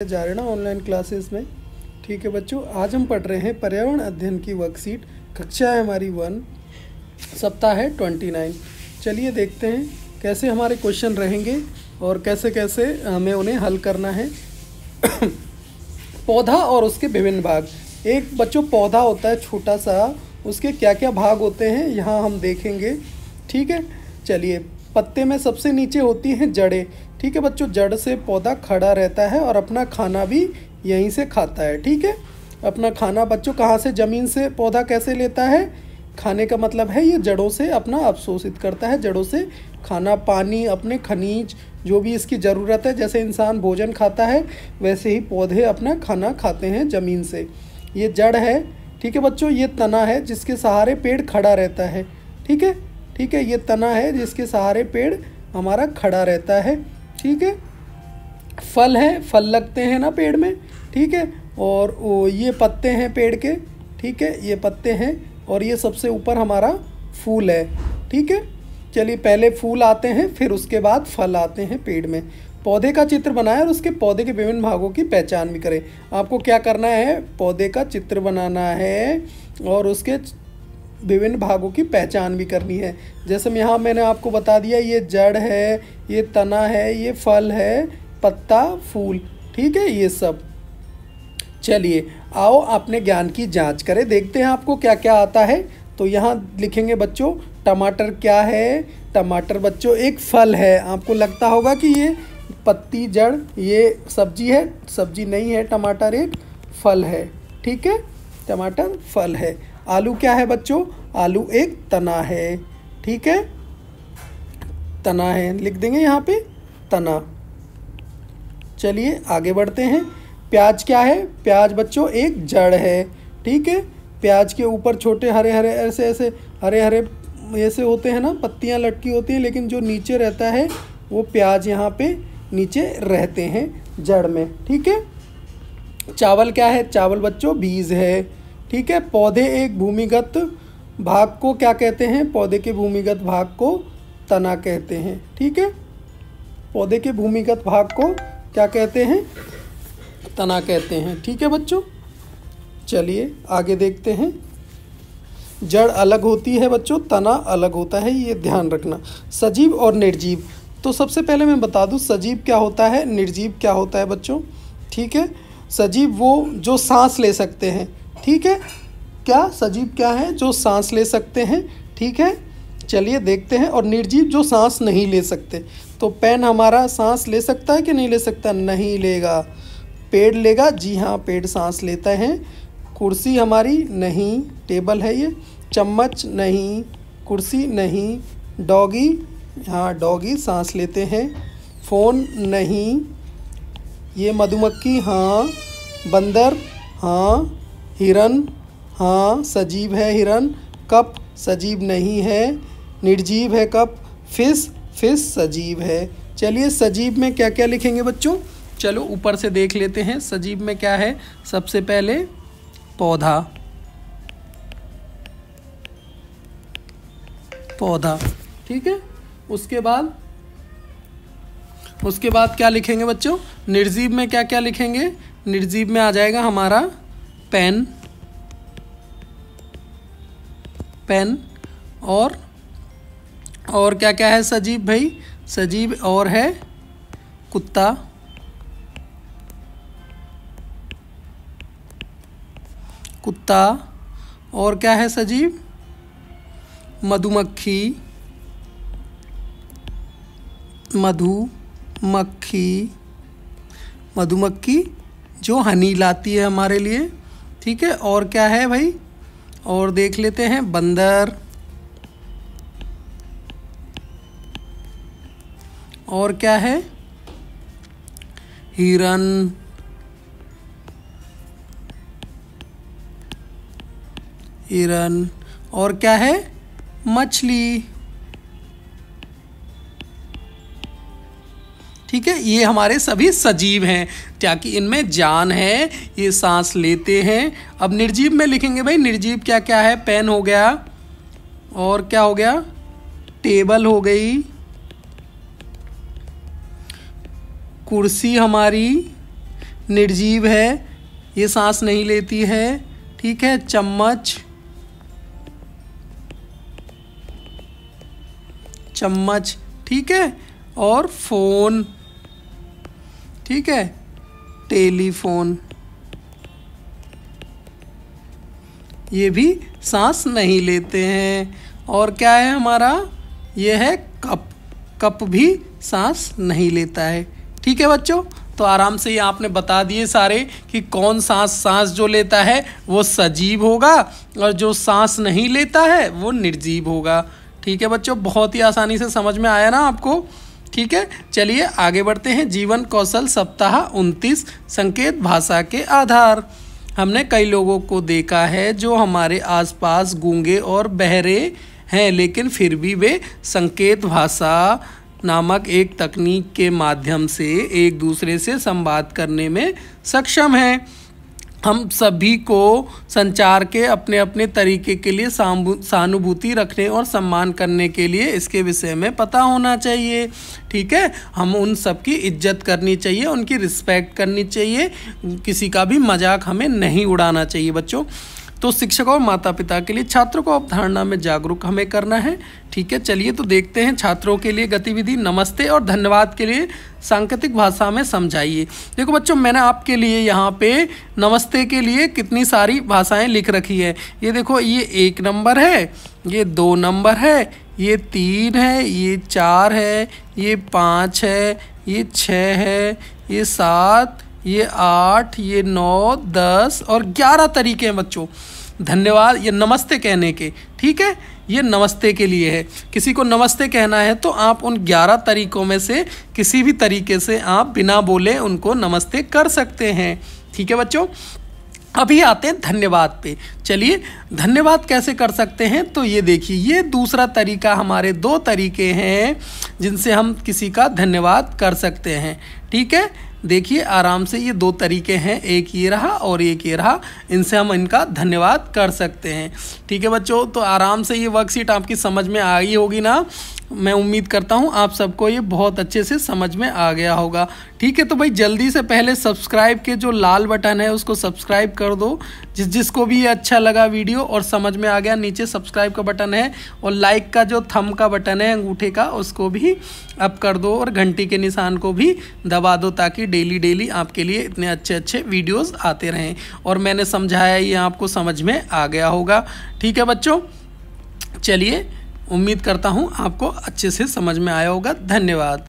जा रहे हैं ना ऑनलाइन क्लासेस में। ठीक है बच्चों, आज हम पढ़ रहे हैं पर्यावरण अध्ययन की वर्कशीट। कक्षा है हमारी 1, सप्ताह है 29। चलिए देखते हैं कैसे हमारे क्वेश्चन रहेंगे और कैसे कैसे हमें उन्हें हल करना है। पौधा और उसके विभिन्न भाग। एक बच्चों पौधा होता है छोटा सा, उसके क्या क्या भाग होते हैं यहाँ हम देखेंगे। ठीक है, चलिए पत्ते में सबसे नीचे होती हैं जड़ें। ठीक है बच्चों, जड़ से पौधा खड़ा रहता है और अपना खाना भी यहीं से खाता है। ठीक है, अपना खाना बच्चों कहाँ से, ज़मीन से पौधा कैसे लेता है? खाने का मतलब है ये जड़ों से अपना अवशोषित करता है, जड़ों से खाना, पानी, अपने खनिज जो भी इसकी ज़रूरत है। जैसे इंसान भोजन खाता है वैसे ही पौधे अपना खाना खाते हैं ज़मीन से। ये जड़ है। ठीक है बच्चों, ये तना है जिसके सहारे पेड़ खड़ा रहता है। ठीक है, ठीक है, ये तना है जिसके सहारे पेड़ हमारा खड़ा रहता है। ठीक है, फल है, फल लगते हैं ना पेड़ में। ठीक है, और ये पत्ते हैं पेड़ के। ठीक है, ये पत्ते हैं और ये सबसे ऊपर हमारा फूल है। ठीक है, चलिए पहले फूल आते हैं फिर उसके बाद फल आते हैं पेड़ में। पौधे का चित्र बनाएं और उसके पौधे के विभिन्न भागों की पहचान भी करें। आपको क्या करना है? पौधे का चित्र बनाना है और उसके विभिन्न भागों की पहचान भी करनी है। जैसे यहाँ मैंने आपको बता दिया, ये जड़ है, ये तना है, ये फल है, पत्ता, फूल। ठीक है, ये सब। चलिए आओ अपने ज्ञान की जांच करें, देखते हैं आपको क्या क्या आता है। तो यहाँ लिखेंगे बच्चों, टमाटर क्या है? टमाटर बच्चों एक फल है। आपको लगता होगा कि ये पत्ती, जड़, ये सब्जी है। सब्जी नहीं है, टमाटर एक फल है। ठीक है, टमाटर फल है। आलू क्या है बच्चों? आलू एक तना है। ठीक है, तना है, लिख देंगे यहाँ पे तना। चलिए आगे बढ़ते हैं। प्याज क्या है? प्याज बच्चों एक जड़ है। ठीक है, प्याज के ऊपर छोटे हरे हरे ऐसे ऐसे हरे हरे ऐसे होते हैं ना, पत्तियाँ लटकी होती हैं, लेकिन जो नीचे रहता है वो प्याज यहाँ पे नीचे रहते हैं जड़ में। ठीक है, चावल क्या है? चावल बच्चों बीज है। ठीक है, पौधे एक भूमिगत भाग को क्या कहते हैं? पौधे के भूमिगत भाग को तना कहते हैं। ठीक है, पौधे के भूमिगत भाग को क्या कहते हैं? तना कहते हैं। ठीक है बच्चों, चलिए आगे देखते हैं। जड़ अलग होती है बच्चों, तना अलग होता है, ये ध्यान रखना। सजीव और निर्जीव। तो सबसे पहले मैं बता दूं सजीव क्या होता है, निर्जीव क्या होता है बच्चों। ठीक है, सजीव वो जो सांस ले सकते हैं। ठीक है, क्या सजीव क्या है? जो सांस ले सकते हैं। ठीक है, चलिए देखते हैं। और निर्जीव जो सांस नहीं ले सकते। तो पेन हमारा सांस ले सकता है कि नहीं ले सकता? नहीं लेगा। पेड़ लेगा? जी हाँ, पेड़ सांस लेते हैं। कुर्सी हमारी नहीं, टेबल है ये। चम्मच नहीं, कुर्सी नहीं। डॉगी, हाँ डॉगी सांस लेते हैं। फ़ोन नहीं। ये मधुमक्खी, हाँ। बंदर, हाँ। हिरन, हाँ सजीव है हिरन। कप सजीव नहीं है, निर्जीव है कप। फिश, फिश सजीव है। चलिए सजीव में क्या क्या लिखेंगे बच्चों? चलो ऊपर से देख लेते हैं सजीव में क्या है। सबसे पहले पौधा, पौधा। ठीक है, उसके बाद क्या लिखेंगे बच्चों? निर्जीव में क्या क्या लिखेंगे? निर्जीव में आ जाएगा हमारा पेन, पेन। और क्या क्या है सजीव भाई? सजीव और है कुत्ता, कुत्ता। और क्या है सजीव? मधुमक्खी, मधुमक्खी, मधुमक्खी जो हनी लाती है हमारे लिए। ठीक है, और क्या है भाई? और देख लेते हैं बंदर। और क्या है? हिरन। हिरन। और क्या है? मछली। ठीक है, ये हमारे सभी सजीव हैं, ताकि इनमें जान है, ये सांस लेते हैं। अब निर्जीव में लिखेंगे भाई, निर्जीव क्या क्या है? पेन हो गया, और क्या हो गया? टेबल हो गई, कुर्सी हमारी, निर्जीव है, ये सांस नहीं लेती है। ठीक है, चम्मच, चम्मच, ठीक है, और फोन, ठीक है, टेलीफोन, ये भी सांस नहीं लेते हैं। और क्या है हमारा, ये है कप, कप भी सांस नहीं लेता है। ठीक है बच्चों, तो आराम से ये आपने बता दिए सारे कि कौन सांस जो लेता है वो सजीव होगा और जो सांस नहीं लेता है वो निर्जीव होगा। ठीक है बच्चों, बहुत ही आसानी से समझ में आया ना आपको। ठीक है, चलिए आगे बढ़ते हैं। जीवन कौशल सप्ताह 29, संकेत भाषा के आधार। हमने कई लोगों को देखा है जो हमारे आसपास गूंगे और बहरे हैं, लेकिन फिर भी वे संकेत भाषा नामक एक तकनीक के माध्यम से एक दूसरे से संवाद करने में सक्षम हैं। हम सभी को संचार के अपने अपने तरीके के लिए सहानुभूति रखने और सम्मान करने के लिए इसके विषय में पता होना चाहिए। ठीक है, हम उन सब की इज्जत करनी चाहिए, उनकी रिस्पेक्ट करनी चाहिए, किसी का भी मजाक हमें नहीं उड़ाना चाहिए बच्चों। तो शिक्षकों और माता पिता के लिए छात्रों को अवधारणा में जागरूक हमें करना है। ठीक है, चलिए तो देखते हैं छात्रों के लिए गतिविधि। नमस्ते और धन्यवाद के लिए सांकेतिक भाषा में समझाइए। देखो बच्चों, मैंने आपके लिए यहाँ पे नमस्ते के लिए कितनी सारी भाषाएं लिख रखी है। ये देखो, ये 1 नंबर है, ये 2 नंबर है, ये 3 है, ये 4 है, ये 5 है, ये 6 है, ये 7, ये 8, ये 9, 10 और 11 तरीके हैं बच्चों धन्यवाद ये नमस्ते कहने के। ठीक है, ये नमस्ते के लिए है। किसी को नमस्ते कहना है तो आप उन 11 तरीकों में से किसी भी तरीके से आप बिना बोले उनको नमस्ते कर सकते हैं। ठीक है बच्चों, अभी आते हैं धन्यवाद पे। चलिए, धन्यवाद कैसे कर सकते हैं, तो ये देखिए, ये दूसरा तरीका, हमारे 2 तरीके हैं जिनसे हम किसी का धन्यवाद कर सकते हैं। ठीक है, देखिए आराम से, ये 2 तरीके हैं, एक ये रहा और एक ये रहा, इनसे हम इनका धन्यवाद कर सकते हैं। ठीक है बच्चों, तो आराम से ये वर्कशीट आपकी समझ में आ गई होगी ना। मैं उम्मीद करता हूँ आप सबको ये बहुत अच्छे से समझ में आ गया होगा। ठीक है, तो भाई जल्दी से पहले सब्सक्राइब के जो लाल बटन है उसको सब्सक्राइब कर दो, जिसको भी ये अच्छा लगा वीडियो और समझ में आ गया, नीचे सब्सक्राइब का बटन है और लाइक का जो थंब का बटन है अंगूठे का, उसको भी अप कर दो और घंटी के निशान को भी दबा दो, ताकि डेली आपके लिए इतने अच्छे अच्छे वीडियोज़ आते रहें। और मैंने समझाया ये आपको समझ में आ गया होगा। ठीक है बच्चों, चलिए, उम्मीद करता हूँ आपको अच्छे से समझ में आया होगा। धन्यवाद।